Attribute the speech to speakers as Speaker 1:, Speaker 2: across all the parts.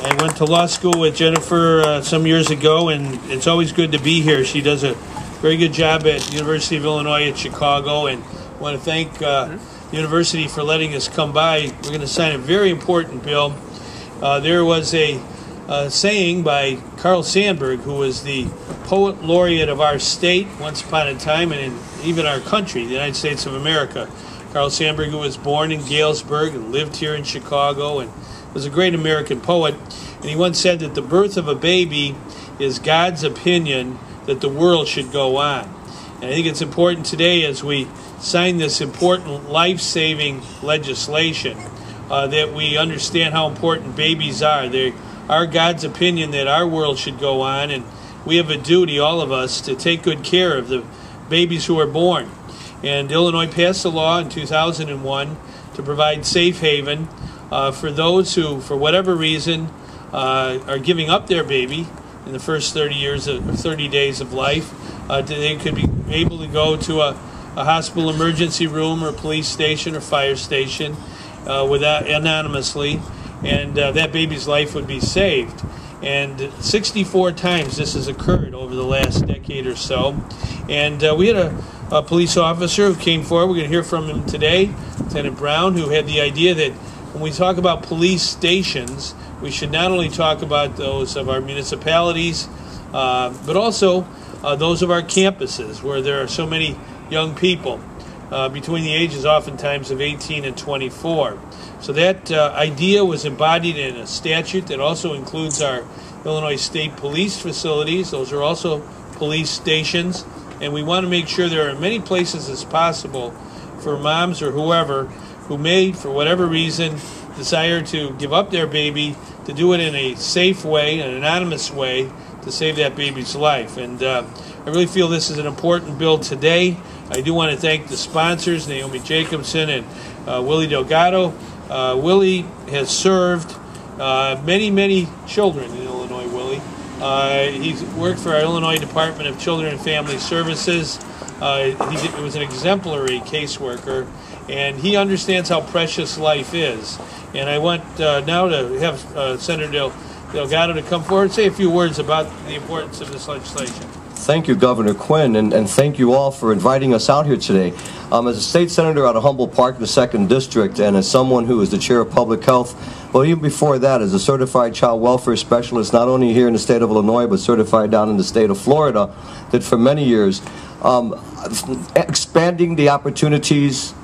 Speaker 1: I went to law school with Jennifer some years ago, and it's always good to be here. She does a very good job at the University of Illinois at Chicago, and I want to thank the university for letting us come by. We're going to sign a very important bill. There was a saying by Carl Sandburg, who was the poet laureate of our state once upon a time, and in even our country, the United States of America. Carl Sandburg, who was born in Galesburg and lived here in Chicago and was a great American poet. And he once said that the birth of a baby is God's opinion that the world should go on. And I think it's important today, as we sign this important life-saving legislation, that we understand how important babies are. They are God's opinion that our world should go on, and we have a duty, all of us, to take good care of the babies who are born. And Illinois passed a law in 2001 to provide safe haven for those who, for whatever reason, are giving up their baby in the first 30 days of life. They could be able to go to a hospital emergency room or a police station or fire station anonymously, and that baby's life would be saved. And 64 times this has occurred over the last decade or so. And we had a police officer who came forward. We're going to hear from him today, Lieutenant Brown, who had the idea that when we talk about police stations, we should not only talk about those of our municipalities, but also those of our campuses, where there are so many young people between the ages oftentimes of 18 and 24. So that idea was embodied in a statute that also includes our Illinois State Police facilities. Those are also police stations, and we want to make sure there are as many places as possible for moms or whoever who may, for whatever reason, desire to give up their baby, to do it in a safe way, an anonymous way, to save that baby's life. And I really feel this is an important bill today. I do want to thank the sponsors, Naomi Jacobson and Willie Delgado. Willie has served many children in Illinois, Willie. He's worked for our Illinois Department of Children and Family Services. He was an exemplary caseworker, and he understands how precious life is. And I want now to have Senator Delgado to come forward and say a few words about the importance of this legislation.
Speaker 2: Thank you, Governor Quinn, and thank you all for inviting us out here today. As a state senator out of Humboldt Park, the 2nd District, and as someone who is the chair of public health, well, even before that, as a certified child welfare specialist, not only here in the state of Illinois, but certified down in the state of Florida, that for many years, expanding the opportunities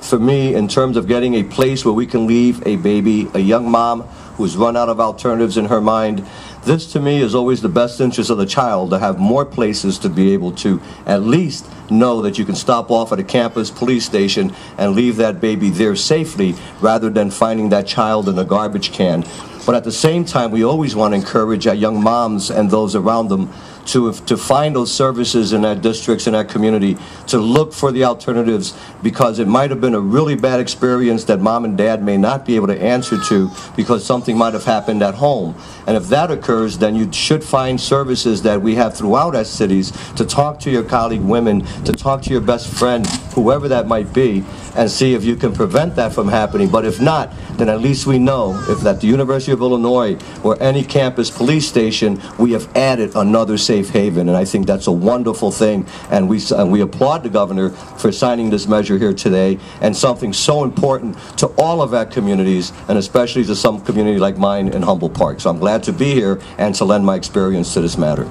Speaker 2: for me in terms of getting a place where we can leave a baby, a young mom who's run out of alternatives in her mind. This, to me, is always the best interest of the child, to have more places to be able to at least know that you can stop off at a campus police station and leave that baby there safely, rather than finding that child in a garbage can. But at the same time, we always want to encourage our young moms and those around them to find those services in their districts, in that community, to look for the alternatives, because it might have been a really bad experience that mom and dad may not be able to answer to because something might have happened at home. And if that occurs, then you should find services that we have throughout our cities to talk to your colleague women, to talk to your best friend, whoever that might be, and see if you can prevent that from happening. But if not, then at least we know if at the University of Illinois or any campus police station, we have added another safe haven. And I think that's a wonderful thing, and we applaud the governor for signing this measure here today, and something so important to all of our communities, and especially to some community like mine in Humboldt Park. So I'm glad to be here and to lend my experience to this matter.